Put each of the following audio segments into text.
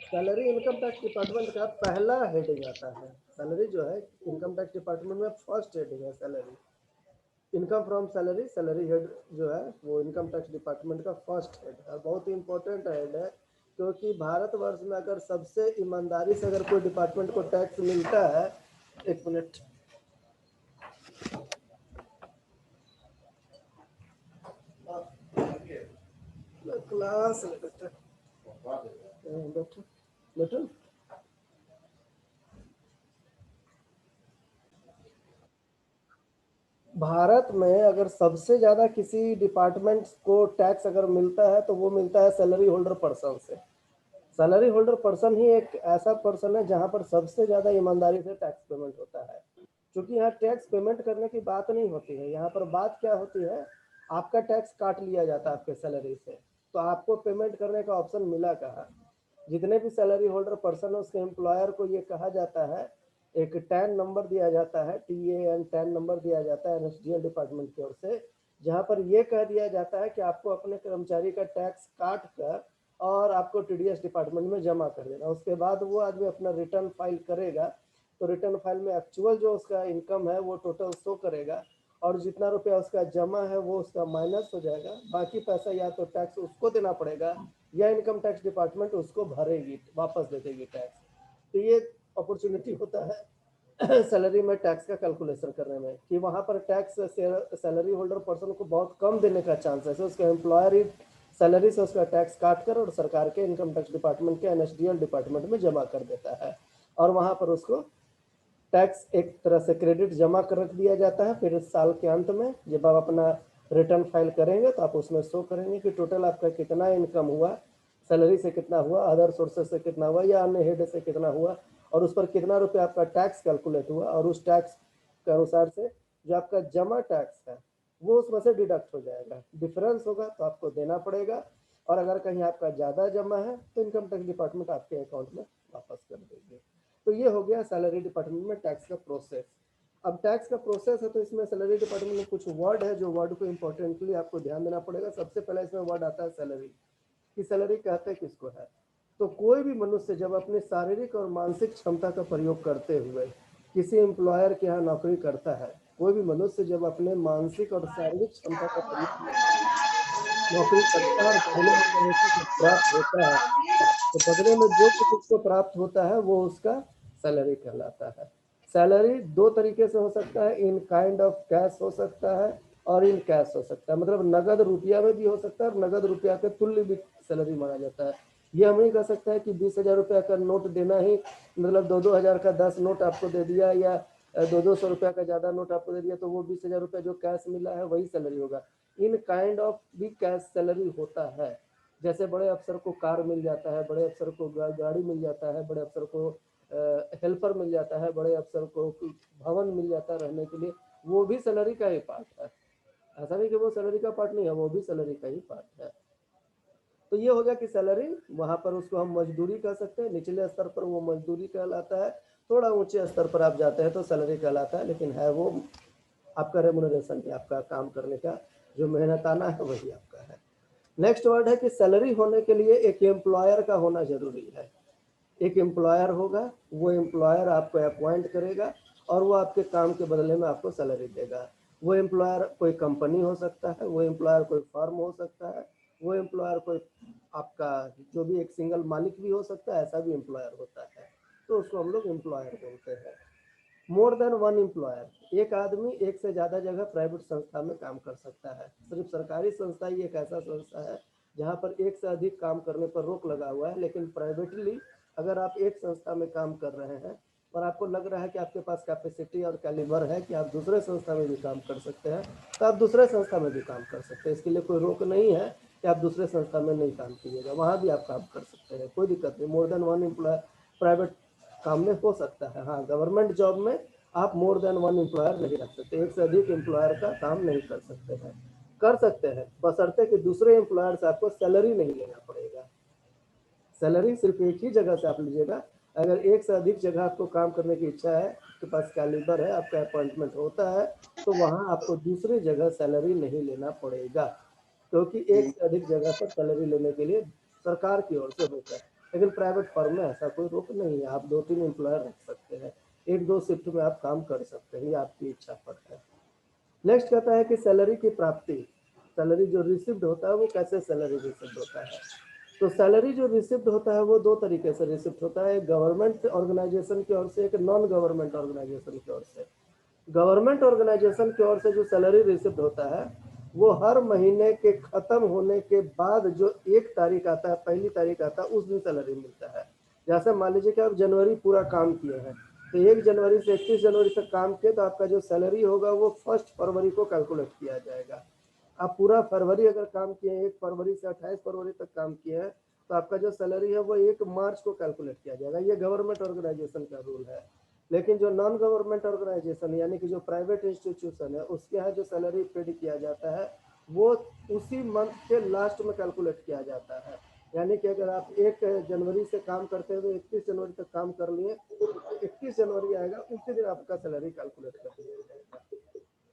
Salary income tax department का पहला heading आता है। सैलरी जो है इनकम टैक्स डिपार्टमेंट में फर्स्ट हेडिंग है salary. Income from salary, salary head जो है वो इनकम टैक्स डिपार्टमेंट का फर्स्ट हेड है। बहुत ही इंपॉर्टेंट हेड है, क्योंकि भारतवर्ष में अगर सबसे ईमानदारी से अगर कोई डिपार्टमेंट को टैक्स मिलता है, एक मिनट, क्लास बेटा बेटा, भारत में अगर सबसे ज्यादा किसी डिपार्टमेंट को टैक्स अगर मिलता है तो वो मिलता है सैलरी होल्डर पर्सन से। सैलरी होल्डर पर्सन ही एक ऐसा पर्सन है जहां पर सबसे ज्यादा ईमानदारी से टैक्स पेमेंट होता है। क्योंकि यहाँ टैक्स पेमेंट करने की बात नहीं होती है, यहाँ पर बात क्या होती है, आपका टैक्स काट लिया जाता है आपके सैलरी से, तो आपको पेमेंट करने का ऑप्शन मिला कहाँ। जितने भी सैलरी होल्डर पर्सन है उसके एम्प्लॉयर को ये कहा जाता है, एक टैन नंबर दिया जाता है, TAN टैन नंबर दिया जाता है NSDL डिपार्टमेंट की ओर से, जहाँ पर यह कह दिया जाता है कि आपको अपने कर्मचारी का टैक्स काट कर और आपको TDS डिपार्टमेंट में जमा कर देना। उसके बाद वो आदमी अपना रिटर्न फाइल करेगा, तो रिटर्न फाइल में एक्चुअल जो उसका इनकम है वो टोटल शो करेगा, और जितना रुपया उसका जमा है वो उसका माइनस हो जाएगा। बाकी पैसा या तो टैक्स उसको देना पड़ेगा या इनकम टैक्स डिपार्टमेंट उसको भरेगी, वापस दे देगी टैक्स। तो ये अपॉर्चुनिटी होता है सैलरी में टैक्स का कैलकुलेशन करने में, कि वहाँ पर टैक्स सैलरी होल्डर पर्सन को बहुत कम देने का चांसेस है। उसका एम्प्लॉयर ही सैलरी से उसका टैक्स काट कर और सरकार के इनकम टैक्स डिपार्टमेंट के NSDL डिपार्टमेंट में जमा कर देता है, और वहाँ पर उसको टैक्स एक तरह से क्रेडिट जमा कर रख दिया जाता है। फिर इस साल के अंत में जब आप अपना रिटर्न फाइल करेंगे तो आप उसमें शो करेंगे कि टोटल आपका कितना इनकम हुआ, सैलरी से कितना हुआ, अदर सोर्सेस से कितना हुआ, या अन्य हेड से कितना हुआ, और उस पर कितना रुपया आपका टैक्स कैलकुलेट हुआ, और उस टैक्स के अनुसार से जो आपका जमा टैक्स है वो उसमें से डिडक्ट हो जाएगा। डिफरेंस होगा तो आपको देना पड़ेगा, और अगर कहीं आपका ज़्यादा जमा है तो इनकम टैक्स डिपार्टमेंट आपके अकाउंट में वापस कर देंगे। तो ये हो गया सैलरी डिपार्टमेंट में टैक्स का प्रोसेस। अब टैक्स का प्रोसेस है तो इसमें सैलरी डिपार्टमेंट में कुछ वर्ड है जो वर्ड को इंपॉर्टेंटली आपको ध्यान देना पड़ेगा। सबसे पहले इसमें वर्ड आता है सैलरी, कि सैलरी कहते किसको है। तो कोई भी मनुष्य जब अपनी शारीरिक और मानसिक क्षमता का प्रयोग करते हुए किसी एम्प्लॉयर के यहाँ नौकरी करता है, कोई भी मनुष्य जब अपने मानसिक और शारीरिक क्षमता का प्रयोग नौकरी करता है और बदले में जब उसे कुछ प्राप्त होता है, तो बदले में जो कुछ उसको प्राप्त होता है वो उसका सैलरी कहलाता है। सैलरी दो तरीके से हो सकता है, इन काइंड ऑफ कैश हो सकता है और इन कैश हो सकता है, मतलब नगद रुपया में भी हो सकता है और नगद रुपया के तुल्य भी सैलरी माना जाता है। ये हम नहीं कह सकते हैं कि 20,000 रुपया का नोट देना ही मतलब 2-2 हज़ार का 10 नोट आपको दे दिया, या 200-200 रुपया का ज़्यादा नोट आपको दे दिया तो वो 20,000 रुपया जो कैश मिला है वही सैलरी होगा। इन काइंड ऑफ भी कैश सैलरी होता है। जैसे बड़े अफसर को कार मिल जाता है, बड़े अफसर को गाड़ी मिल जाता है, बड़े अफसर को हेल्पर मिल जाता है, बड़े अफसर को भवन मिल जाता है रहने के लिए, वो भी सैलरी का ही पार्ट है। ऐसा नहीं कि वो सैलरी का पार्ट नहीं है, वो भी सैलरी का ही पार्ट है। तो ये हो गया कि सैलरी, वहाँ पर उसको हम मजदूरी कह सकते हैं। निचले स्तर पर वो मजदूरी कहलाता है, थोड़ा ऊंचे स्तर पर आप जाते हैं तो सैलरी कहलाता है, लेकिन है वो आपका रेमुनरेशन, आपका काम करने का जो मेहनताना है वही आपका है। नेक्स्ट वर्ड है कि सैलरी होने के लिए एक एम्प्लॉयर का होना जरूरी है। एक एम्प्लॉयर होगा, वो एम्प्लॉयर आपको अपॉइंट करेगा और वो आपके काम के बदले में आपको सैलरी देगा। वो एम्प्लॉयर कोई कंपनी हो सकता है, वो एम्प्लॉयर कोई फर्म हो सकता है, वो एम्प्लॉयर कोई आपका जो भी एक सिंगल मालिक भी हो सकता है, ऐसा भी एम्प्लॉयर होता है, तो उसको हम लोग एम्प्लॉयर बोलते हैं। मोर देन वन एम्प्लॉयर, एक आदमी एक से ज़्यादा जगह प्राइवेट संस्था में काम कर सकता है। सिर्फ सरकारी संस्था ही एक ऐसा संस्था है जहाँ पर एक से अधिक काम करने पर रोक लगा हुआ है, लेकिन प्राइवेटली अगर आप एक संस्था में काम कर रहे हैं और आपको लग रहा है कि आपके पास कैपेसिटी और कैलिबर है कि आप दूसरे संस्था में भी काम कर सकते हैं, तो आप दूसरे संस्था में भी काम कर सकते हैं। इसके लिए कोई रोक नहीं है कि आप दूसरे संस्था में नहीं काम कीजिएगा, वहाँ भी आप काम कर सकते हैं, कोई दिक्कत नहीं। More than one employer private काम में हो सकता है। हाँ, गवर्नमेंट जॉब में आप मोर देन वन एम्प्लॉयर नहीं रख सकते, एक से अधिक एम्प्लॉयर का काम नहीं कर सकते हैं। कर सकते हैं बशर्ते कि दूसरे एम्प्लॉयर से आपको सैलरी नहीं लेना पड़ेगा। सैलरी सिर्फ एक ही जगह से आप लीजिएगा। अगर एक से अधिक जगह आपको काम करने की इच्छा है, आपके पास कैलिबर है, आपका अपॉइंटमेंट होता है, तो वहाँ आपको दूसरी जगह सैलरी नहीं लेना पड़ेगा। क्योंकि एक से अधिक जगह पर सैलरी लेने के लिए सरकार की ओर से होता है। लेकिन प्राइवेट फर्म में ऐसा कोई रोक नहीं है, आप 2-3 एम्प्लॉयर रख सकते हैं, 1-2 शिफ्ट में आप काम कर सकते हैं, ये आपकी इच्छा पर है। नेक्स्ट कहता है कि सैलरी की प्राप्ति, सैलरी जो रिसिव्ड होता है वो कैसे सैलरी रिसिव्ड होता है। तो सैलरी जो रिसिप्ट होता है वो दो तरीके से रिसिप्ट होता है, एक गवर्नमेंट ऑर्गेनाइजेशन की ओर से, एक नॉन गवर्नमेंट ऑर्गेनाइजेशन की ओर से। गवर्नमेंट ऑर्गेनाइजेशन की ओर से जो सैलरी रिसिप्ट होता है वो हर महीने के खत्म होने के बाद जो 1 तारीख आता है, पहली तारीख आता है, उस दिन सैलरी मिलता है। जैसे मान लीजिए कि आप जनवरी पूरा काम किए हैं, तो 1 जनवरी से 31 जनवरी तक काम किए, तो आपका जो सैलरी होगा वो 1 फरवरी को कैलकुलेट किया जाएगा। आप पूरा फरवरी अगर काम किए हैं, 1 फरवरी से 28 फरवरी तक काम किए हैं, तो आपका जो सैलरी है वो 1 मार्च को कैलकुलेट किया जाएगा। ये गवर्नमेंट ऑर्गेनाइजेशन का रूल है। लेकिन जो नॉन गवर्नमेंट ऑर्गेनाइजेशन यानी कि जो प्राइवेट इंस्टीट्यूशन है, उसके यहाँ जो सैलरी पेड किया जाता है वो उसी मंथ के लास्ट में कैलकुलेट किया जाता है। यानी कि अगर आप 1 जनवरी से काम करते हैं तो 31 जनवरी तक काम कर लिए, 31 जनवरी आएगा उसी दिन आपका सैलरी कैलकुलेट कर दिया जाएगा।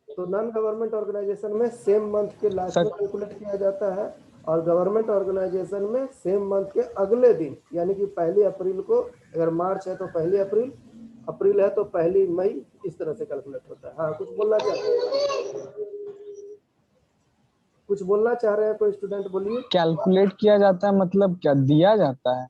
तो नॉन गवर्नमेंट ऑर्गेनाइजेशन में सेम मंथ के लास्ट में कैलकुलेट किया जाता है, और गवर्नमेंट ऑर्गेनाइजेशन में सेम मंथ के अगले दिन, यानी कि 1 अप्रैल को, अगर मार्च है तो 1 अप्रैल, अप्रैल है तो 1 मई, इस तरह से कैलकुलेट होता है। हाँ, कुछ बोलना चाहते हैं, कुछ बोलना चाह रहे हैं कोई स्टूडेंट, बोलिए। कैलकुलेट किया जाता है मतलब क्या दिया जाता है?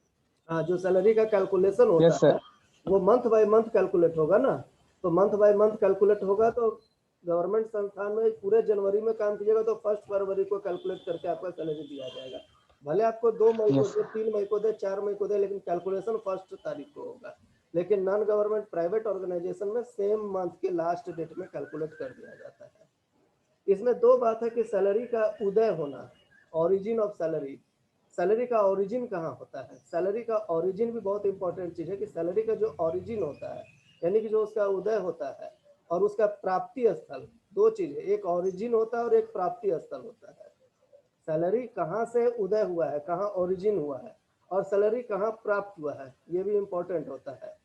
हाँ, जो सैलरी का कैलकुलेशन होता यस है सर। वो मंथ बाय मंथ कैलकुलेट होगा ना। तो मंथ बाय मंथ कैलकुलेट होगा, तो गवर्नमेंट संस्थान में पूरे जनवरी में काम कीजिएगा तो 1 फरवरी को कैलकुलेट करके आपका सैलरी दिया जाएगा। भले आपको 2 मई को यस दे, 3 मई को दे, 4 मई को दे, लेकिन कैलकुलेशन 1 तारीख को होगा। लेकिन नॉन गवर्नमेंट प्राइवेट ऑर्गेनाइजेशन में सेम मंथ के लास्ट डेट में कैलकुलेट कर दिया जाता है। इसमें दो बात है कि सैलरी का उदय होना, ओरिजिन ऑफ सैलरी, सैलरी का ओरिजिन कहाँ होता है। सैलरी का ओरिजिन भी बहुत इंपॉर्टेंट चीज़ है कि सैलरी का जो ओरिजिन होता है, यानी कि जो उसका उदय होता है, और उसका प्राप्ति स्थल, दो चीज़ है, एक ओरिजिन होता है और एक प्राप्ति स्थल होता है। सैलरी कहाँ से उदय हुआ है, कहाँ ओरिजिन हुआ है, और सैलरी कहाँ प्राप्त हुआ है, ये भी इम्पोर्टेंट होता है।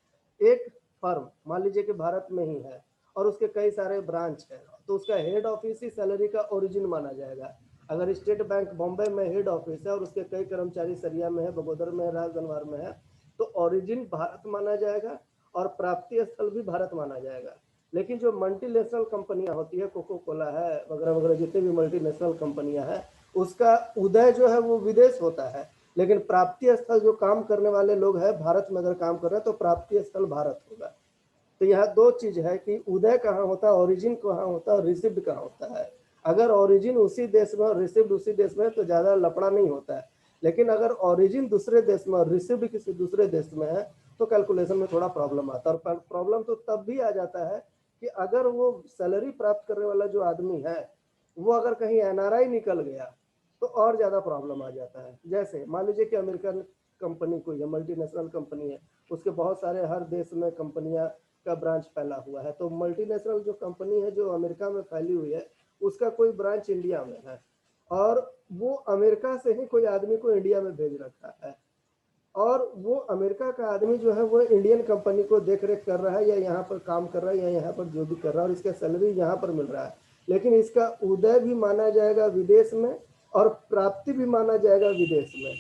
एक फर्म मान लीजिए कि भारत में ही है और उसके कई सारे ब्रांच हैं, तो उसका हेड ऑफिस ही सैलरी का ओरिजिन माना जाएगा। अगर स्टेट बैंक बॉम्बे में हेड ऑफिस है और उसके कई कर्मचारी सरिया में है, बगोदर में है, राजगनवार में है, तो ओरिजिन भारत माना जाएगा और प्राप्ति स्थल भी भारत माना जाएगा। लेकिन जो मल्टीनेशनल कंपनियां होती है, कोको कोला है वगैरह वगैरह, जितने भी मल्टीनेशनल कंपनियां हैं, उसका उदय जो है वो विदेश होता है, लेकिन प्राप्ति स्थल जो काम करने वाले लोग हैं भारत में अगर काम कर रहे हैं तो प्राप्ति स्थल भारत होगा। तो यहाँ दो चीज है कि उदय कहाँ होता है, ओरिजिन कहाँ होता है, और रिसिप्ड कहाँ होता है। अगर ओरिजिन उसी देश में और रिसिप्ड उसी देश में तो ज्यादा लफड़ा नहीं होता है। लेकिन अगर ओरिजिन दूसरे देश में और रिसिप्ड किसी दूसरे देश में है तो कैलकुलेशन में थोड़ा प्रॉब्लम आता है। और प्रॉब्लम तो तब भी आ जाता है कि अगर वो सैलरी प्राप्त करने वाला जो आदमी है वो अगर कहीं एनआरआई निकल गया तो और ज्यादा प्रॉब्लम आ जाता है। जैसे मान लीजिए कि अमेरिकन कंपनी कोई है, मल्टीनेशनल कंपनी है, उसके बहुत सारे हर देश में कंपनियां का ब्रांच फैला हुआ है, तो मल्टीनेशनल जो कंपनी है जो अमेरिका में फैली हुई है उसका कोई ब्रांच इंडिया में है, और वो अमेरिका से ही कोई आदमी को इंडिया में भेज रखा है, और वो अमेरिका का आदमी जो है वो इंडियन कंपनी को देख रेख कर रहा है या यहाँ पर काम कर रहा है या यहाँ पर जो भी कर रहा है, और इसका सैलरी यहाँ पर मिल रहा है, लेकिन इसका उदय भी माना जाएगा विदेश में और प्राप्ति भी माना जाएगा विदेश में।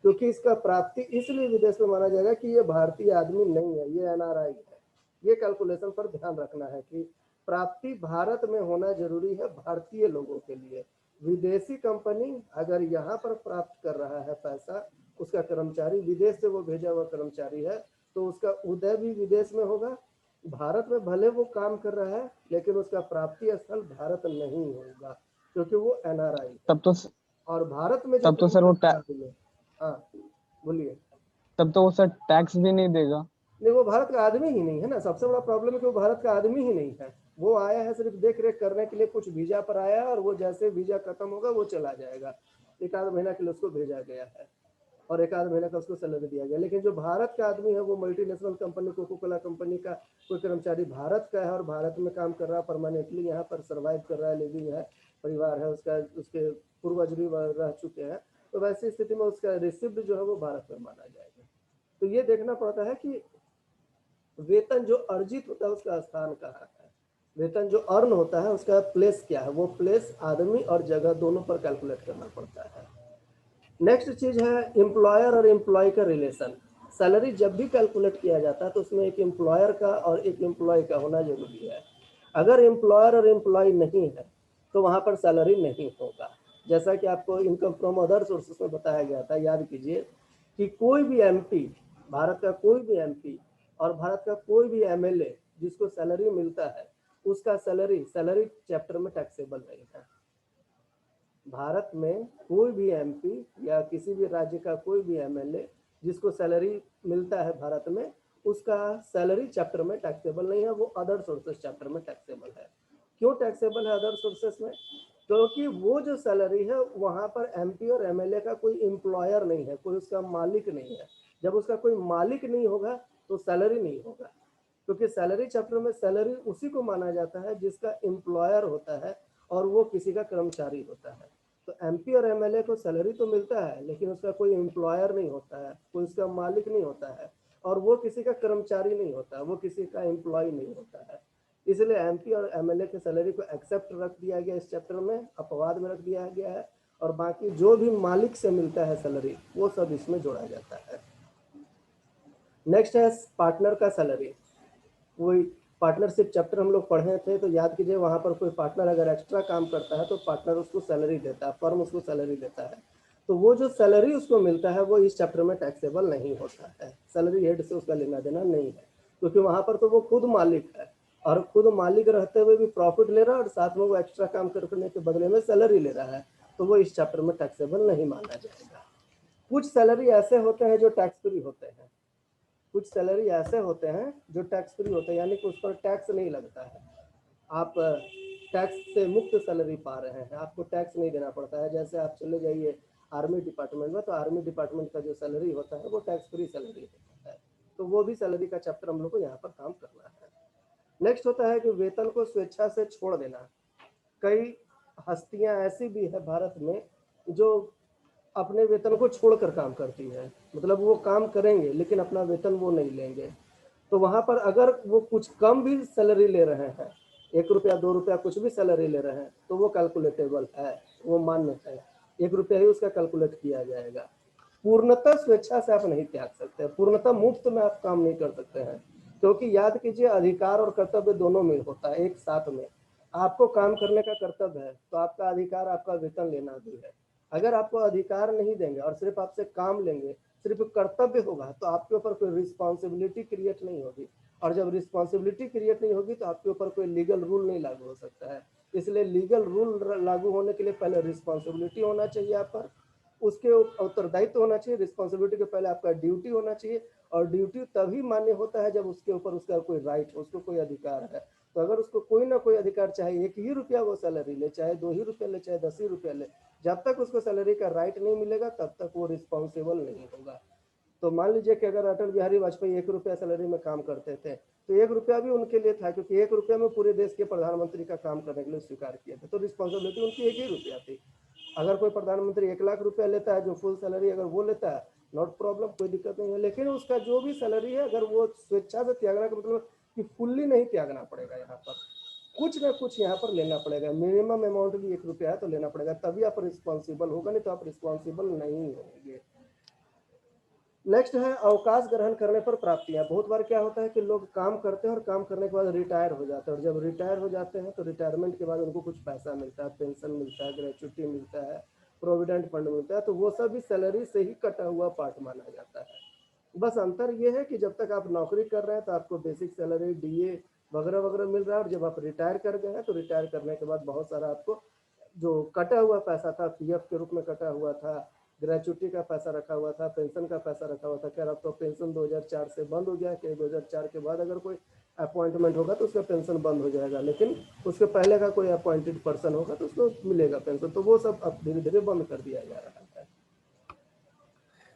क्योंकि इसका प्राप्ति इसलिए विदेश में माना जाएगा कि ये भारतीय आदमी नहीं है, ये एनआरआई है। ये कैलकुलेशन पर ध्यान रखना है कि प्राप्ति भारत में होना जरूरी है भारतीय लोगों के लिए। विदेशी कंपनी अगर यहाँ पर प्राप्त कर रहा है पैसा, उसका कर्मचारी विदेश से वो भेजा हुआ कर्मचारी है, तो उसका उदय भी विदेश में होगा। भारत में भले वो काम कर रहा है लेकिन उसका प्राप्ति स्थल भारत नहीं होगा क्योंकि वो एनआरआई है। तब तो और भारत में जो तब तो काम सर वो करता है, हाँ बोलिए। तब तो वो सर टैक्स भी नहीं देगा। नहीं, वो भारत का आदमी ही नहीं है ना, सबसे बड़ा प्रॉब्लम है कि वो भारत का आदमी ही नहीं है। वो आया है सिर्फ देख रेख करने के लिए, कुछ वीजा पर आया और वो जैसे वीजा खत्म होगा वो चला जाएगा। 1 आध महीना के लिए उसको भेजा गया है और 1 आध महीना का उसको सैलरी दिया गया। लेकिन जो भारत का आदमी है वो multinational company, Coca Cola company का कोई कर्मचारी भारत का है और भारत में काम कर रहा है, परमानेंटली यहाँ पर सर्वाइव कर रहा है, लिविंग है, परिवार है उसका, उसके पूर्वज भी रह चुके हैं, तो वैसी स्थिति में उसका रिसिप्ट जो है वो भारत में माना जाएगा। तो ये देखना पड़ता है कि वेतन जो अर्जित होता है उसका स्थान कहाँ है। वेतन जो अर्न होता है उसका प्लेस क्या है, वो प्लेस आदमी और जगह दोनों पर कैलकुलेट करना पड़ता है। नेक्स्ट चीज है एम्प्लॉयर और एम्प्लॉय का रिलेशन। सैलरी जब भी कैलकुलेट किया जाता है तो उसमें एक एम्प्लॉयर का और एक एम्प्लॉय का होना जरूरी है। अगर एम्प्लॉयर और एम्प्लॉय नहीं है तो वहां पर सैलरी नहीं होगा। जैसा कि आपको इनकम फ्रॉम अदर सोर्सेस में बताया गया था, याद कीजिए कि कोई भी एमपी, भारत का कोई भी एमपी और भारत का कोई भी एमएलए जिसको सैलरी मिलता है उसका सैलरी सैलरी चैप्टर में टैक्सेबल नहीं है। भारत में कोई भी एमपी या किसी भी राज्य का कोई भी एमएलए जिसको सैलरी मिलता है भारत में, उसका सैलरी चैप्टर में टैक्सेबल नहीं है, वो अदर सोर्सेस चैप्टर में टैक्सेबल है। क्यों टैक्सेबल है अदर सोर्सेस में? क्योंकि वो जो सैलरी है वहां पर एमपी और एमएलए का कोई एम्प्लॉयर नहीं है, कोई उसका मालिक नहीं है। जब उसका कोई मालिक नहीं होगा तो सैलरी नहीं होगा, क्योंकि सैलरी चैप्टर में सैलरी उसी को माना जाता है जिसका एम्प्लॉयर होता है और वो किसी का कर्मचारी होता है। तो एमपी और एमएलए को सैलरी तो मिलता है लेकिन उसका कोई एम्प्लॉयर नहीं होता है, कोई उसका मालिक नहीं होता है और वो किसी का कर्मचारी नहीं होता है, वो किसी का एम्प्लॉय नहीं होता है। इसलिए एमपी और एमएलए की सैलरी को एक्सेप्ट रख दिया गया इस चैप्टर में, अपवाद में रख दिया गया है, और बाकी जो भी मालिक से मिलता है सैलरी वो सब इसमें जोड़ा जाता है। नेक्स्ट है पार्टनर का सैलरी। कोई पार्टनरशिप चैप्टर हम लोग पढ़े थे तो याद कीजिए, वहाँ पर कोई पार्टनर अगर एक्स्ट्रा काम करता है तो पार्टनर उसको सैलरी देता है, फर्म उसको सैलरी देता है। तो वो जो सैलरी उसको मिलता है वो इस चैप्टर में टैक्सेबल नहीं होता है, सैलरी हेड से उसका लेना देना नहीं है, क्योंकि वहाँ पर तो वो खुद मालिक है और खुद मालिक रहते हुए भी प्रॉफिट ले रहा है और साथ में वो एक्स्ट्रा काम करने के बदले में सैलरी ले रहा है, तो वो इस चैप्टर में टैक्सेबल नहीं माना जाएगा। कुछ सैलरी ऐसे होते हैं जो टैक्स फ्री होते हैं, कुछ सैलरी ऐसे होते हैं जो टैक्स फ्री होते हैं, यानी कि उस पर टैक्स नहीं लगता है, आप टैक्स से मुक्त सैलरी पा रहे हैं, आपको टैक्स नहीं देना पड़ता है। जैसे आप चले जाइए आर्मी डिपार्टमेंट में, तो आर्मी डिपार्टमेंट का जो सैलरी होता है वो टैक्स फ्री सैलरी होता है, तो वो भी सैलरी का चैप्टर हम लोग को यहाँ पर काम करना है। नेक्स्ट होता है कि वेतन को स्वेच्छा से छोड़ देना। कई हस्तियां ऐसी भी है भारत में जो अपने वेतन को छोड़कर काम करती है, मतलब वो काम करेंगे लेकिन अपना वेतन वो नहीं लेंगे। तो वहां पर अगर वो कुछ कम भी सैलरी ले रहे हैं, 1 रुपया 2 रुपया कुछ भी सैलरी ले रहे हैं, तो वो कैलकुलेटेबल है, वो मान्य है, 1 रुपया ही उसका कैलकुलेट किया जाएगा। पूर्णतः स्वेच्छा से आप नहीं त्याग सकते, पूर्णतः मुफ्त में आप काम नहीं कर सकते हैं, क्योंकि याद कीजिए अधिकार और कर्तव्य दोनों में होता है एक साथ में। आपको काम करने का कर्तव्य है तो आपका अधिकार आपका वेतन लेना भी है। अगर आपको अधिकार नहीं देंगे और सिर्फ आपसे काम लेंगे, सिर्फ कर्तव्य होगा, तो आपके ऊपर कोई रिस्पॉन्सिबिलिटी क्रिएट नहीं होगी, और जब रिस्पॉन्सिबिलिटी क्रिएट नहीं होगी तो आपके ऊपर कोई लीगल रूल नहीं लागू हो सकता है। इसलिए लीगल रूल लागू होने के लिए पहले रिस्पॉन्सिबिलिटी होना चाहिए आप पर, उसके उत्तरदायित्व होना चाहिए, रिस्पॉन्सिबिलिटी के पहले आपका ड्यूटी होना चाहिए, और ड्यूटी तभी मान्य होता है जब उसके ऊपर उसका कोई राइट हो, उसको कोई अधिकार है। तो अगर उसको कोई ना कोई अधिकार, चाहे 1 ही रुपया वो सैलरी ले, चाहे 2 ही रुपया ले, चाहे 10 ही रुपया ले, जब तक उसको सैलरी का राइट नहीं मिलेगा तब तक वो रिस्पॉन्सिबल नहीं होगा। तो मान लीजिए कि अगर अटल बिहारी वाजपेयी 1 रुपया सैलरी में काम करते थे तो 1 रुपया भी उनके लिए था, क्योंकि 1 रुपया में पूरे देश के प्रधानमंत्री का काम करने के लिए स्वीकार किया था, तो रिस्पॉन्सिबिलिटी उनकी 1 ही रुपया थी। अगर कोई प्रधानमंत्री 1 लाख रुपया लेता है, जो फुल सैलरी अगर वो लेता है, नॉट प्रॉब्लम, कोई दिक्कत नहीं है, लेकिन उसका जो भी सैलरी है अगर वो स्वेच्छा से त्यागना का मतलब कि फुल्ली नहीं त्यागना पड़ेगा, यहाँ पर कुछ ना कुछ यहाँ पर लेना पड़ेगा, मिनिमम अमाउंट भी 1 रुपया है तो लेना पड़ेगा, तभी आप रिस्पॉन्सिबल होगा, नहीं तो आप रिस्पॉन्सिबल नहीं होंगे। नेक्स्ट है अवकाश ग्रहण करने पर प्राप्तियां। बहुत बार क्या होता है कि लोग काम करते हैं और काम करने के बाद रिटायर हो जाते हैं, और जब रिटायर हो जाते हैं तो रिटायरमेंट के बाद उनको कुछ पैसा मिलता है, पेंशन मिलता है, ग्रेचुटी मिलता है, प्रोविडेंट फंड मिलता है, तो वो सब भी सैलरी से ही कटा हुआ पार्ट माना जाता है। बस अंतर ये है कि जब तक आप नौकरी कर रहे हैं तो आपको बेसिक सैलरी, डीए वगैरह वगैरह मिल रहा है, और जब आप रिटायर कर गए हैं तो रिटायर करने के बाद बहुत सारा आपको जो कटा हुआ पैसा था, पीएफ के रूप में कटा हुआ था, ग्रेचुटी का पैसा रखा हुआ था, पेंशन का पैसा रखा हुआ था। खैर अब तो पेंशन 2004 से बंद हो गया कि 2004 के बाद अगर कोई अपॉइंटमेंट होगा तो उसका पेंशन बंद हो जाएगा, लेकिन उसके पहले का कोई अपॉइंटेड पर्सन होगा तो उसको मिलेगा पेंशन, तो वो सब अब धीरे धीरे बंद कर दिया जा रहा है।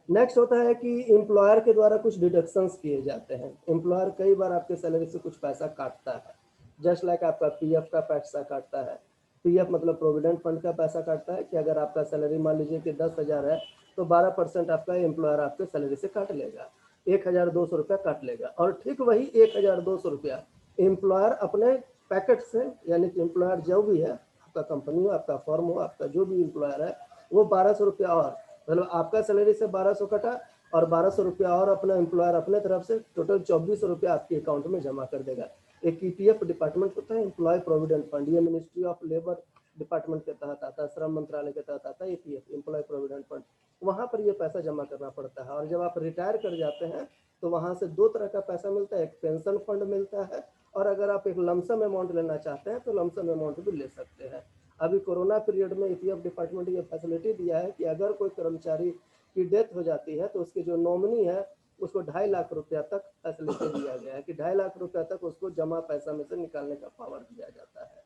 नेक्स्ट होता है कि एम्प्लॉयर के द्वारा कुछ डिडक्शंस किए जाते हैं। एम्प्लॉयर कई बार आपके सैलरी से कुछ पैसा काटता है, जस्ट लाइक आपका पीएफ का पैसा काटता है। पीएफ मतलब प्रोविडेंट फंड का पैसा काटता है कि अगर आपका सैलरी मान लीजिए कि 10,000 है तो 12% आपका एम्प्लॉयर आपके सैलरी से काट लेगा, 1,200 रुपया काट लेगा, और ठीक वही 1,200 रुपया एम्प्लॉयर अपने पैकेट से, यानी कि एम्प्लॉयर जो भी है, आपका कंपनी हो, आपका फर्म हो, आपका जो भी एम्प्लॉयर है, वो 1200 रुपया और, मतलब आपका सैलरी से 1200 कटा और 1200 रुपया और अपना एम्प्लॉयर अपने तरफ से टोटल 2400 रुपया आपके अकाउंट में जमा कर देगा। एक ईपीएफ डिपार्टमेंट होता है, एम्प्लॉय प्रोविडेंट फंड, ये मिनिस्ट्री ऑफ लेबर डिपार्टमेंट के तहत आता है, श्रम मंत्रालय के तहत आता है ईपीएफ, एम्प्लॉय प्रोविडेंट फंड। वहाँ पर ये पैसा जमा करना पड़ता है। और जब आप रिटायर कर जाते हैं तो वहाँ से दो तरह का पैसा मिलता है, एक पेंशन फंड मिलता है, और अगर आप एक लमसम अमाउंट लेना चाहते हैं तो लमसम अमाउंट भी ले सकते हैं। अभी कोरोना पीरियड में ईपीएफ डिपार्टमेंट ये फैसिलिटी दिया है कि अगर कोई कर्मचारी की डेथ हो जाती है तो उसके जो नॉमिनी है उसको 2.5 लाख रुपया तक फैसिलिटी दिया गया है कि 2.5 लाख रुपया तक उसको जमा पैसा में से निकालने का पावर दिया जाता है।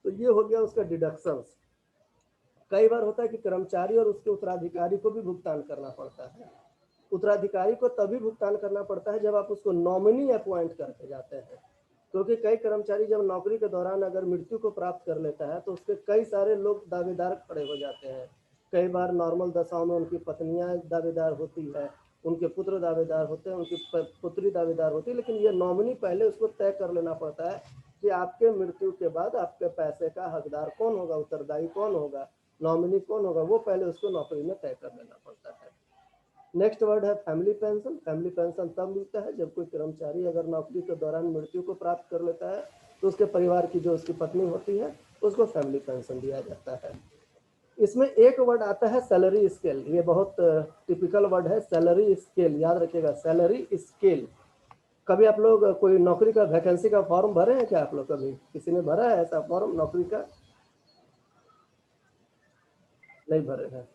तो ये हो गया उसका डिडक्शंस। कई बार होता है कि कर्मचारी और उसके उत्तराधिकारी को भी भुगतान करना पड़ता है। उत्तराधिकारी को तभी भुगतान करना पड़ता है जब आप उसको नॉमिनी अपॉइंट करके जाते हैं, क्योंकि कई कर्मचारी जब नौकरी के दौरान अगर मृत्यु को प्राप्त कर लेता है तो उसके कई सारे लोग दावेदार खड़े हो जाते हैं। कई बार नॉर्मल दशाओं में उनकी पत्नियां दावेदार होती है, उनके पुत्र दावेदार होते हैं, उनकी पुत्री दावेदार होती है, लेकिन ये नॉमिनी पहले उसको तय कर लेना पड़ता है कि आपके मृत्यु के बाद आपके पैसे का हकदार कौन होगा, उत्तरदायी कौन होगा, नॉमिनी कौन होगा, वो पहले उसको नौकरी में तय कर लेना पड़ता है। नेक्स्ट वर्ड है फैमिली पेंशन। फैमिली पेंशन तब मिलता है जब कोई कर्मचारी अगर नौकरी के दौरान मृत्यु को प्राप्त कर लेता है तो उसके परिवार की जो उसकी पत्नी होती है उसको फैमिली पेंशन दिया जाता है। इसमें एक वर्ड आता है सैलरी स्केल, ये बहुत टिपिकल वर्ड है, सैलरी स्केल, याद रखिएगा, सैलरी स्केल। कभी आप लोग कोई नौकरी का वैकेंसी का फॉर्म भरे हैं क्या? आप लोग कभी किसी ने भरा है ऐसा फॉर्म नौकरी का? नहीं भरे हैं।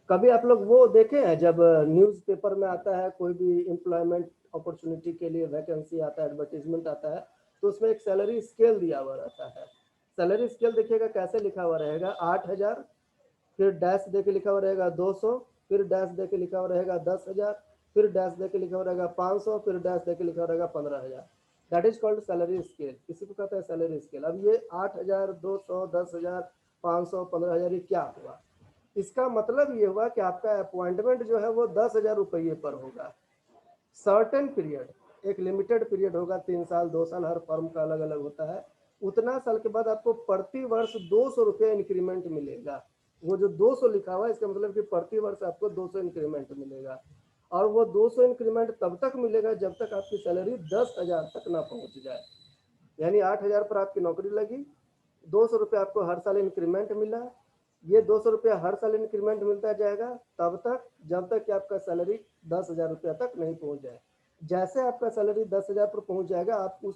कभी आप लोग वो देखे हैं जब न्यूज़पेपर में आता है कोई भी एम्प्लॉयमेंट अपॉर्चुनिटी के लिए वैकेंसी आता है, एडवर्टीजमेंट आता है, तो उसमें एक सैलरी स्केल दिया हुआ रहता है। सैलरी स्केल देखिएगा कैसे लिखा हुआ रहेगा, 8000, फिर डैश दे के लिखा हुआ रहेगा 200, फिर डैश दे के लिखा हुआ रहेगा 10,000, फिर डैश दे के लिखा हुआ रहेगा 500, फिर डैश दे के लिखा हुआ रहेगा 15,000। That is called salary scale, इसी को कहते हैं सैलरी स्केल। अब ये 8000, 200, 10,000, 500, 15,000 ये क्या हुआ? इसका मतलब ये हुआ कि आपका अपॉइंटमेंट जो है वो 10,000 रुपये पर होगा, सर्टेन पीरियड, एक लिमिटेड पीरियड होगा, 3 साल 2 साल, हर फर्म का अलग अलग होता है। उतना साल के बाद आपको प्रति वर्ष 200 रुपये इंक्रीमेंट मिलेगा। वो जो 200 लिखा हुआ है इसका मतलब कि प्रति वर्ष आपको 200 इंक्रीमेंट मिलेगा, और वो 200 इंक्रीमेंट तब तक मिलेगा जब तक आपकी सैलरी 10,000 तक ना पहुंच जाए। यानी 8,000 पर आपकी नौकरी लगी, 200 रुपये आपको हर साल इंक्रीमेंट मिला, ये 200 रुपया हर साल इंक्रीमेंट मिलता जाएगा तब तक जब तक कि आपका सैलरी 10,000 रुपया तक नहीं पहुंच जाए। जैसे आपका सैलरी 10,000 पर पहुंच जाएगा आप उस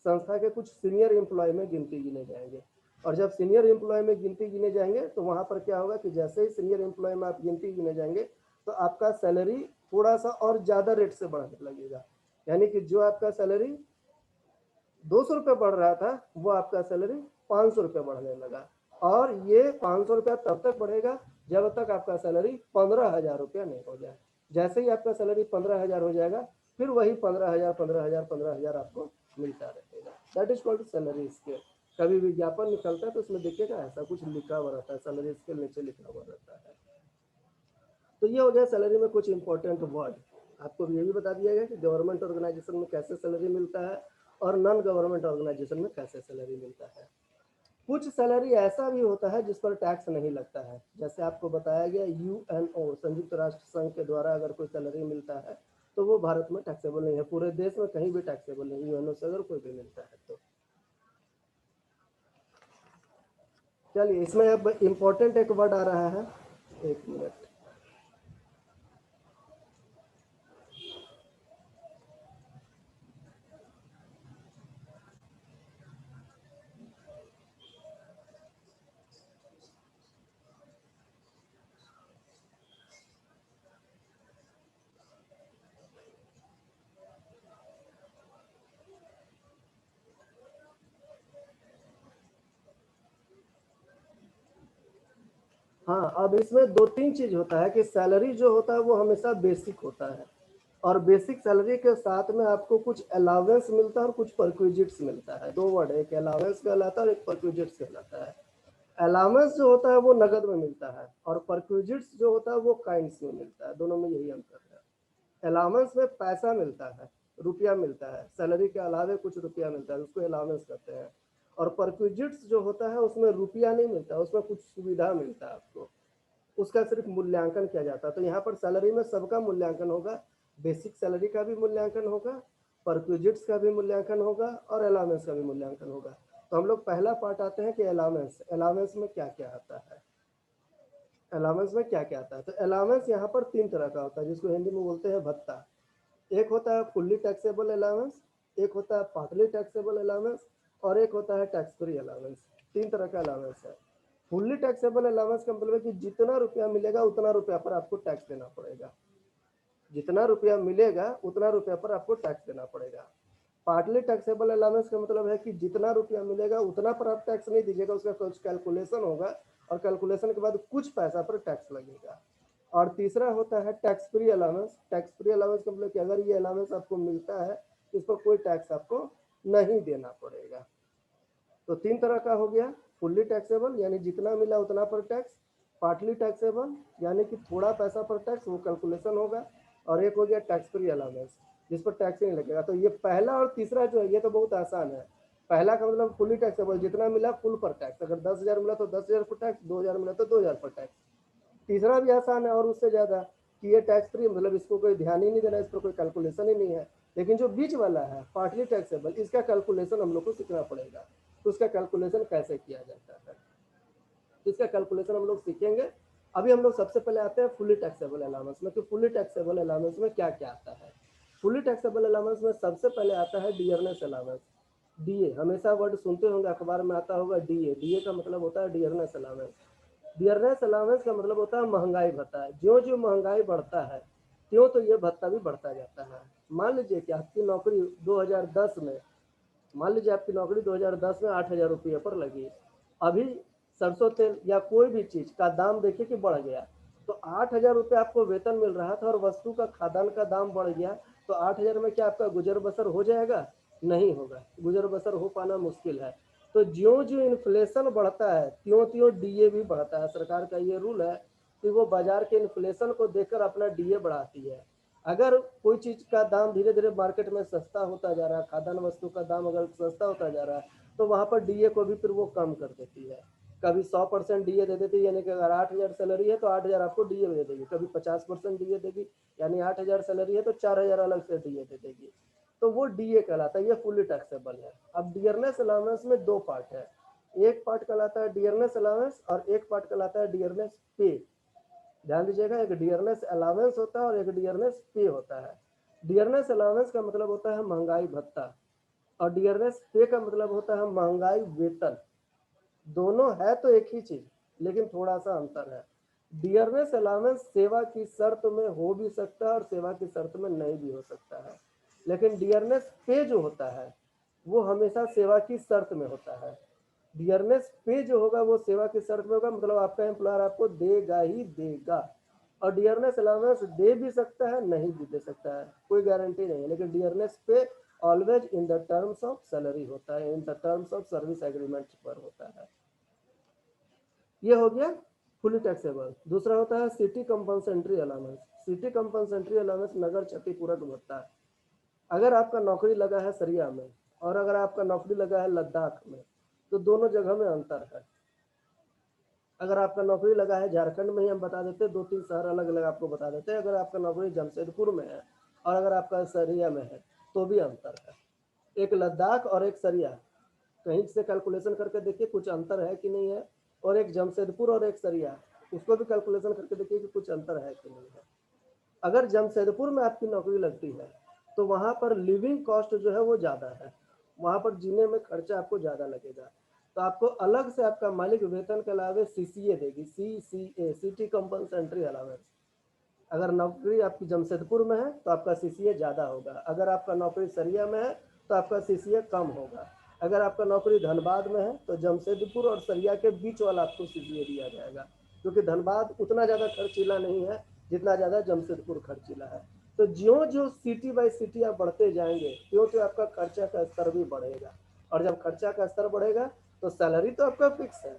संस्था के कुछ सीनियर एम्प्लॉय में गिनती गिने जाएंगे, और जब सीनियर एम्प्लॉय में गिनती गिने जाएंगे तो वहां पर क्या होगा कि जैसे ही सीनियर एम्प्लॉय में आप गिनती गिने जाएंगे तो आपका सैलरी थोड़ा सा और ज़्यादा रेट से बढ़ने लगेगा। यानी कि जो आपका सैलरी 200 रुपये बढ़ रहा था वो आपका सैलरी 500 रुपये बढ़ने लगा, और ये 500 रुपया तब तक बढ़ेगा जब तक आपका सैलरी 15,000 रुपया नहीं हो जाए। जैसे ही आपका सैलरी 15,000 हो जाएगा फिर वही 15,000 15,000 15,000 आपको मिलता रहेगा। That is called salary scale. कभी विज्ञापन निकलता है तो उसमें देखिएगा ऐसा कुछ लिखा हुआ रहता है, सैलरी स्केल नीचे लिखा हुआ रहता है। तो ये हो गया सैलरी में कुछ इंपॉर्टेंट वर्ड। आपको ये भी बता दिया गया कि गवर्नमेंट ऑर्गेनाइजेशन में कैसे सैलरी मिलता है और नॉन गवर्नमेंट ऑर्गेनाइजेशन में कैसे सैलरी मिलता है। कुछ सैलरी ऐसा भी होता है जिस पर टैक्स नहीं लगता है, जैसे आपको बताया गया यूएनओ, संयुक्त राष्ट्र संघ के द्वारा अगर कोई सैलरी मिलता है तो वो भारत में टैक्सेबल नहीं है, पूरे देश में कहीं भी टैक्सेबल नहीं, यूएनओ से अगर कोई भी मिलता है तो। चलिए इसमें अब इम्पोर्टेंट एक वर्ड आ रहा है, एक मिनट। हाँ, अब इसमें दो तीन चीज होता है कि सैलरी जो होता है वो हमेशा बेसिक होता है, और बेसिक सैलरी के साथ में आपको कुछ अलाउंस मिलता है और कुछ परक्विजिट्स मिलता है। दो वर्ड है, एक अलाउंस कहलाता है और एक परक्विजिट्स कहलाता है। अलाउंस जो होता है वो नगद में मिलता है, और परक्विजिट्स जो होता है वो काइंड्स में मिलता है, दोनों में यही अंतर है। अलाउंस में पैसा मिलता है, रुपया मिलता है, सैलरी के अलावे कुछ रुपया मिलता है, उसको अलाउंस कहते हैं। और परक्विजिट्स जो होता है उसमें रुपया नहीं मिलता, उसमें कुछ सुविधा मिलता है आपको, उसका सिर्फ मूल्यांकन किया जाता है। तो यहाँ पर सैलरी में सबका मूल्यांकन होगा, बेसिक सैलरी का भी मूल्यांकन होगा, परक्विजिट्स का भी मूल्यांकन होगा और अलाउंस का भी मूल्यांकन होगा। तो हम लोग पहला पार्ट आते हैं कि अलाउंस, अलाउंस में क्या क्या आता है, अलाउंस में क्या क्या आता है। तो अलाउंस यहाँ पर 3 तरह का होता है, जिसको हिंदी में बोलते हैं भत्ता। एक होता है फुल्ली टैक्सेबल अलाउंस, एक होता है पार्टली टैक्सेबल अलाउंस और एक होता है टैक्स फ्री अलाउंस। 3 तरह का अलाउंस है। फुल्ली टैक्सेबल अलाउंस का मतलब है कि जितना रुपया मिलेगा उतना रुपया पर आपको टैक्स देना पड़ेगा, जितना रुपया मिलेगा उतना रुपया पर आपको टैक्स देना पड़ेगा। पार्टली टैक्सेबल अलाउंस का मतलब है कि जितना रुपया मिलेगा उतना पर आप टैक्स नहीं दीजिएगा, उसका कुछ कैलकुलेशन होगा और कैलकुलेशन के बाद कुछ पैसा पर टैक्स लगेगा। और तीसरा होता है tax free allowance. Tax free allowance का मतलब कि अगर ये अलाउंस आपको मिलता है इस पर कोई टैक्स आपको नहीं देना पड़ेगा। तो 3 तरह का हो गया, फुल्ली टैक्सेबल यानी जितना मिला उतना पर टैक्स, पार्टली टैक्सेबल यानी कि थोड़ा पैसा पर टैक्स, वो कैलकुलेशन होगा, और एक हो गया टैक्स फ्री अलाउंस जिस पर टैक्स नहीं लगेगा। तो ये पहला और तीसरा जो है ये तो बहुत आसान है। पहला का मतलब फुल्ली टैक्सेबल, जितना मिला फुल पर टैक्स, अगर 10,000 मिला तो 10,000 पर टैक्स, 2,000 मिला तो 2,000 पर टैक्स। तीसरा भी आसान है और उससे ज़्यादा कि ये टैक्स फ्री, मतलब इसको कोई ध्यान ही नहीं देना, इस पर कोई कैलकुलेशन ही नहीं है। लेकिन जो बीच वाला है पार्टली टैक्सेबल, इसका कैलकुलेशन हम लोग को सीखना पड़ेगा। तो उसका कैलकुलेशन कैसे किया जाता है, इसका कैलकुलेशन हम लोग सीखेंगे। अभी हम लोग सबसे पहले आते हैं फुली टैक्सेबल अलाउंस में कि फुली टैक्सेबल अलाउंस में क्या क्या आता है। फुली टैक्सेबल अलाउंस में सबसे पहले आता है डियरनेस अलाउंस, डीए। हमेशा वर्ड सुनते होंगे, अखबार में आता होगा डीए। डीए का मतलब होता है डियरनेस अलाउंस। डियरनेस अलाउंस का मतलब होता है महंगाई भत्ता। ज्यो ज्यो महंगाई बढ़ता है त्यों तो ये भत्ता भी बढ़ता जाता है। मान लीजिए कि आपकी नौकरी 2010 में, मान लीजिए आपकी नौकरी 2010 में 8,000 रुपये पर लगी, अभी सरसों तेल या कोई भी चीज का दाम देखिए कि बढ़ गया, तो 8,000 रुपये आपको वेतन मिल रहा था और वस्तु का खाद्यान्न का दाम बढ़ गया, तो 8,000 में क्या आपका गुजर बसर हो जाएगा? नहीं होगा, गुजर बसर हो पाना मुश्किल है। तो ज्यो ज्यो इन्फ्लेशन बढ़ता है त्यों त्यों डीए भी बढ़ता है। सरकार का ये रूल है कि वो बाजार के इन्फ्लेशन को देखकर अपना डीए बढ़ाती है। अगर कोई चीज का दाम धीरे धीरे मार्केट में सस्ता होता जा रहा है, खाद्यान्न वस्तु का दाम अगर सस्ता होता जा रहा है, तो वहां पर डीए को भी फिर वो कम कर देती है। कभी 100% डीए दे देती है, यानी कि अगर 8,000 सैलरी है तो 8,000 आपको डीए दे देगी। कभी 50% डीए देगी, यानी 8,000 सैलरी है तो 4,000 अलग से डीए दे देगी। तो वो डीए कहलाता है, ये फुली टैक्सेबल है। अब डियरनेस अलाउंस में 2 पार्ट है, एक पार्ट कहलाता है डियरनेस अलाउंस और एक पार्ट कहलाता है डियरनेस पे। ध्यान दीजिएगा, एक डियरनेस अलाउंस होता है और एक डियरनेस पे होता है। डियरनेस अलाउंस का मतलब होता है महंगाई भत्ता और डियरनेस पे का मतलब होता है महंगाई वेतन। दोनों है तो एक ही चीज, लेकिन थोड़ा सा अंतर है। डियरनेस अलाउंस सेवा की शर्त में हो भी सकता है और सेवा की शर्त में नहीं भी हो सकता है, लेकिन डियरनेस पे जो होता है वो हमेशा सेवा की शर्त में होता है। डियरनेस पे जो होगा वो सेवा की शर्त में होगा, मतलब आपका एम्प्लॉयर आपको देगा ही देगा। और डियरनेस अलाउंस दे भी सकता है, नहीं भी दे सकता है, कोई गारंटी नहीं है। लेकिन डियरनेस पे always in the terms of salary होता है, in the terms of service agreement पर होता है। ये हो गया फुली टैक्सेबल। दूसरा होता है सिटी कंपनसेंट्री अलाउंस। सिटी कंपनसेंट्री अलाउंस नगर क्षतिपूरक भत्ता है। अगर आपका नौकरी लगा है सरिया में और अगर आपका नौकरी लगा है लद्दाख में, तो दोनों जगह में अंतर है। अगर आपका नौकरी लगा है झारखंड में ही, हम बता देते हैं 2-3 शहर अलग अलग आपको बता देते हैं। अगर आपका नौकरी जमशेदपुर में है और अगर आपका सरिया में है तो भी अंतर है। एक लद्दाख और एक सरिया, कहीं से कैलकुलेशन करके देखिए कुछ अंतर है कि नहीं है। और एक जमशेदपुर और एक सरिया, उसको भी कैलकुलेशन करके देखिए कि कुछ अंतर है कि नहीं है। अगर जमशेदपुर में आपकी नौकरी लगती है तो वहाँ पर लिविंग कॉस्ट जो है वो ज़्यादा है, वहाँ पर जीने में खर्चा आपको ज़्यादा लगेगा। तो आपको अलग से आपका मालिक वेतन के अलावे सीसीए देगी, सीसीए, सिटी कंपनसेंट्री अलावेंस। अगर नौकरी आपकी जमशेदपुर में है तो आपका सीसीए ज़्यादा होगा, अगर आपका नौकरी सरिया में है तो आपका सीसीए कम होगा। अगर आपका नौकरी धनबाद में है तो जमशेदपुर और सरिया के बीच वाला आपको सीसीए दिया जाएगा, क्योंकि धनबाद उतना ज़्यादा खर्चीला नहीं है जितना ज़्यादा जमशेदपुर खर्चीला है। तो ज्यों ज्यों सिटी बाई सिटी आप बढ़ते जाएंगे त्यों त्यों आपका खर्चा का स्तर भी बढ़ेगा, और जब खर्चा का स्तर बढ़ेगा तो सैलरी तो आपका फिक्स है,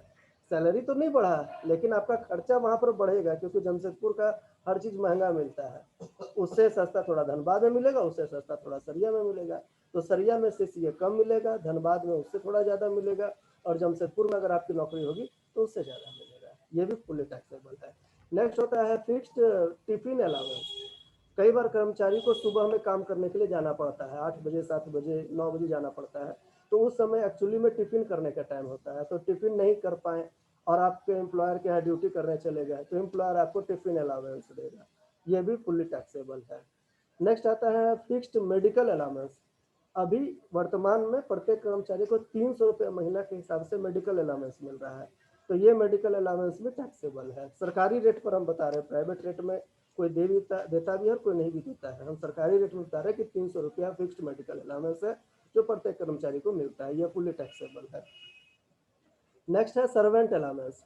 सैलरी तो नहीं बढ़ा, लेकिन आपका खर्चा वहां पर बढ़ेगा, क्योंकि जमशेदपुर का हर चीज महंगा मिलता है। उससे सस्ता थोड़ा धनबाद में मिलेगा, उससे सस्ता थोड़ा सरिया में मिलेगा। तो सरिया में से सीए कम मिलेगा, धनबाद में उससे थोड़ा ज्यादा मिलेगा, और जमशेदपुर में अगर आपकी नौकरी होगी तो उससे ज्यादा मिलेगा। ये भी फुली टैक्सेबल है। नेक्स्ट होता है फिक्स्ड टिफिन अलाउंस। कई बार कर्मचारी को सुबह में काम करने के लिए जाना पड़ता है, 8 बजे 7 बजे 9 बजे जाना पड़ता है। तो उस समय एक्चुअली में टिफिन करने का टाइम होता है, तो टिफिन नहीं कर पाए और आपके एम्प्लॉयर के यहाँ ड्यूटी करने चले गए, तो एम्प्लॉयर आपको टिफिन अलाउंस देगा। ये भी फुल्ली टैक्सेबल है। नेक्स्ट आता है फिक्स्ड मेडिकल अलाउंस। अभी वर्तमान में प्रत्येक कर्मचारी को 300 रुपये महीना के हिसाब से मेडिकल अलाउंस मिल रहा है। तो ये मेडिकल अलाउंस भी टैक्सेबल है। सरकारी रेट पर हम बता रहे हैं, प्राइवेट रेट में कोई देता भी है और कोई नहीं भी देता है। हम सरकारी रेट में बता रहे हैं कि 300 रुपया फिक्स्ड मेडिकल अलाउंस है जो प्रत्येक कर्मचारी को मिलता है। यह फुल्ली टैक्सेबल है। नेक्स्ट है सर्वेंट अलाउंस।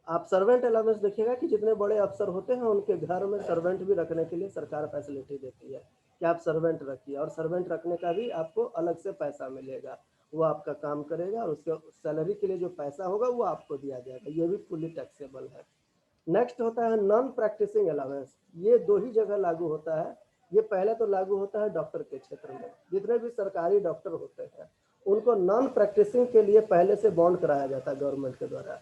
आप सर्वेंट अलाउंस देखिएगा कि जितने बड़े अफसर होते हैं उनके घर में सर्वेंट भी रखने के लिए सरकार फैसिलिटी देती है कि आप सर्वेंट रखिए, और सर्वेंट रखने का भी आपको अलग से पैसा मिलेगा। वो आपका काम करेगा और उसके सैलरी के लिए जो पैसा होगा वो आपको दिया जाएगा। ये भी फुल्ली टैक्सेबल है। नेक्स्ट होता है नॉन प्रैक्टिसिंग अलाउंस। ये 2 ही जगह लागू होता है। ये पहले तो लागू होता है डॉक्टर के क्षेत्र में। जितने भी सरकारी डॉक्टर होते हैं उनको नॉन प्रैक्टिसिंग के लिए पहले से बॉन्ड कराया जाता है गवर्नमेंट के द्वारा,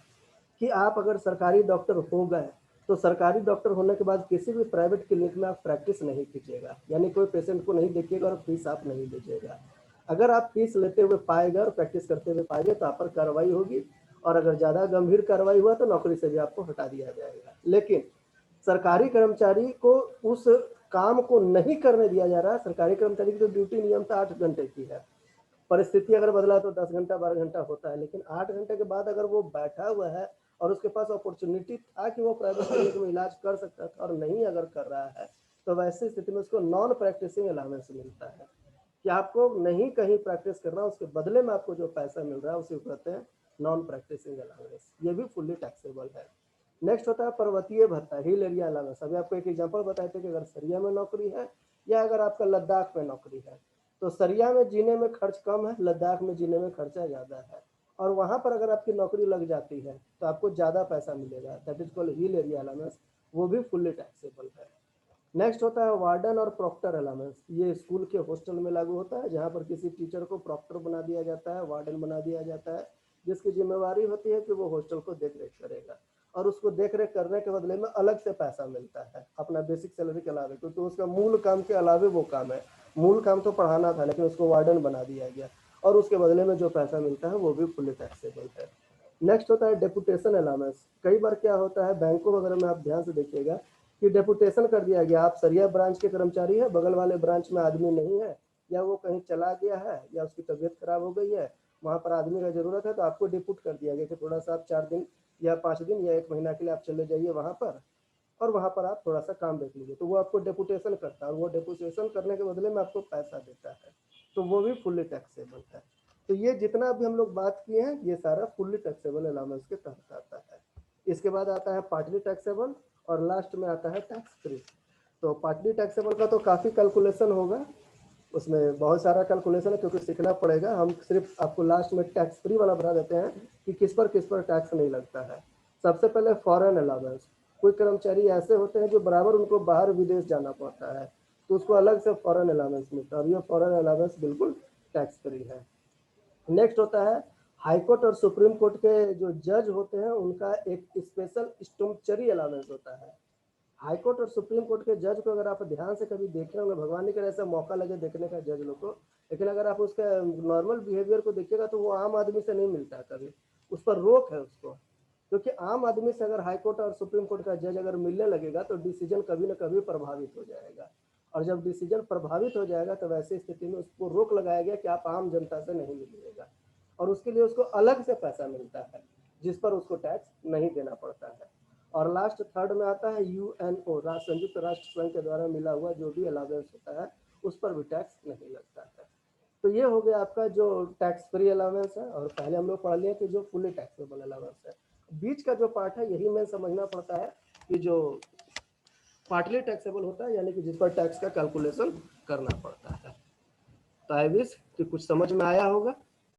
कि आप अगर सरकारी डॉक्टर हो गए तो सरकारी डॉक्टर होने के बाद किसी भी प्राइवेट क्लिनिक में आप प्रैक्टिस नहीं कीजिएगा, यानी कोई पेशेंट को नहीं देखिएगा और फीस आप नहीं लीजिएगा। अगर आप फीस लेते हुए पाए गए और प्रैक्टिस करते हुए पाए गए तो आप पर कार्रवाई होगी, और अगर ज़्यादा गंभीर कार्रवाई हुआ तो नौकरी से भी आपको हटा दिया जाएगा। लेकिन सरकारी कर्मचारी को उस काम को नहीं करने दिया जा रहा है। सरकारी कर्मचारी की तो ड्यूटी नियम था 8 घंटे की है। परिस्थिति अगर बदला तो 10 घंटा 12 घंटा होता है, लेकिन 8 घंटे के बाद अगर वो बैठा हुआ है और उसके पास अपॉर्चुनिटी था कि वो प्राइवेट क्लिनिक में इलाज कर सकता था और नहीं अगर कर रहा है, तो वैसी स्थिति में उसको नॉन प्रैक्टिसिंग अलाउंस मिलता है कि आपको नहीं कहीं प्रैक्टिस करना, उसके बदले में आपको जो पैसा मिल रहा है उसे कहते हैं नॉन प्रैक्टिसिंग अलाउंस। ये भी फुल्ली टैक्सेबल है। नेक्स्ट होता है पर्वतीय भत्ता, हिल एरिया अलाउंस। अभी आपको एक एग्जांपल बताए थे कि अगर सरिया में नौकरी है या अगर आपका लद्दाख में नौकरी है, तो सरिया में जीने में खर्च कम है, लद्दाख में जीने में खर्चा ज़्यादा है, और वहाँ पर अगर आपकी नौकरी लग जाती है तो आपको ज़्यादा पैसा मिलेगा। That is called hill area allowance. वो भी फुल्ली टैक्सेबल है। नेक्स्ट होता है वार्डन और प्रॉक्टर अलाउंस। ये स्कूल के हॉस्टल में लागू होता है, जहाँ पर किसी टीचर को प्रॉक्टर बना दिया जाता है, वार्डन बना दिया जाता है, जिसकी जिम्मेवारी होती है कि वो हॉस्टल को देख रेख करेगा, और उसको देख रेख करने के बदले में अलग से पैसा मिलता है अपना बेसिक सैलरी के अलावा, क्योंकि उसका मूल काम के अलावे वो काम है। मूल काम तो पढ़ाना था, लेकिन उसको वार्डन बना दिया गया, और उसके बदले में जो पैसा मिलता है वो भी फुल्ली टैक्सेबल है। नेक्स्ट होता है डेपुटेशन अलाउंस। कई बार क्या होता है बैंकों वगैरह में, आप ध्यान से देखिएगा कि डेपुटेशन कर दिया गया, आप सरिया ब्रांच के कर्मचारी है, बगल वाले ब्रांच में आदमी नहीं है, या वो कहीं चला गया है, या उसकी तबीयत खराब हो गई है, वहाँ पर आदमी का जरूरत है, तो आपको डिप्यूट कर दिया गया कि थोड़ा सा आप 4 दिन या 5 दिन या 1 महीना के लिए आप चले जाइए वहाँ पर, और वहाँ पर आप थोड़ा सा काम देख लीजिए। तो वो आपको डेपुटेशन करता है, और वो डेपुटेशन करने के बदले में आपको पैसा देता है, तो वो भी फुल्ली टैक्सेबल है। तो ये जितना भी हम लोग बात किए हैं ये सारा फुल्ली टैक्सेबल अलाउंस के तहत आता है। इसके बाद आता है पार्टली टैक्सेबल, और लास्ट में आता है टैक्स फ्री। तो पार्टली टैक्सेबल का तो काफ़ी कैलकुलेशन होगा, उसमें बहुत सारा कैलकुलेशन है, क्योंकि सीखना पड़ेगा। हम सिर्फ आपको लास्ट में टैक्स फ्री वाला बता देते हैं कि किस पर टैक्स नहीं लगता है। सबसे पहले फॉरेन अलाउंस। कोई कर्मचारी ऐसे होते हैं जो बराबर उनको बाहर विदेश जाना पड़ता है, तो उसको अलग से फॉरेन अलाउंस मिलता है, और ये फॉरेन अलाउंस बिल्कुल टैक्स फ्री है। नेक्स्ट होता है हाई कोर्ट और सुप्रीम कोर्ट के जो जज होते हैं उनका एक स्पेशल स्टम्पचरी अलाउंस होता है। हाई कोर्ट और सुप्रीम कोर्ट के जज को अगर आप ध्यान से कभी देखे होंगे, भगवान नहीं करे ऐसा मौका लगे देखने का जज लोग को, लेकिन अगर आप उसका नॉर्मल बिहेवियर को देखिएगा तो वो आम आदमी से नहीं मिलता कभी, उस पर रोक है उसको। क्योंकि आम आदमी से अगर हाई कोर्ट और सुप्रीम कोर्ट का जज अगर मिलने लगेगा तो डिसीजन कभी ना कभी प्रभावित हो जाएगा, और जब डिसीजन प्रभावित हो जाएगा तो वैसी स्थिति में उसको रोक लगाया गया कि आप आम जनता से नहीं मिलिएगा, और उसके लिए उसको अलग से पैसा मिलता है जिस पर उसको टैक्स नहीं देना पड़ता है। और लास्ट थर्ड में आता है यूएनओ, संयुक्त राष्ट्र संघ के द्वारा मिला हुआ जो भी अलाउंस होता है उस पर भी टैक्स नहीं लगता है। तो ये हो गया आपका जो टैक्स फ्री अलाउंस है, और पहले हम लोग पढ़ लिए कि जो फुली टैक्सेबल अलाउंस है। बीच का जो पार्ट है यही में समझना पड़ता है कि जो पार्टली टैक्सेबल होता है, यानी कि जिस पर टैक्स का कैलकुलेशन करना पड़ता है। तो आई विश कि कुछ समझ में आया होगा।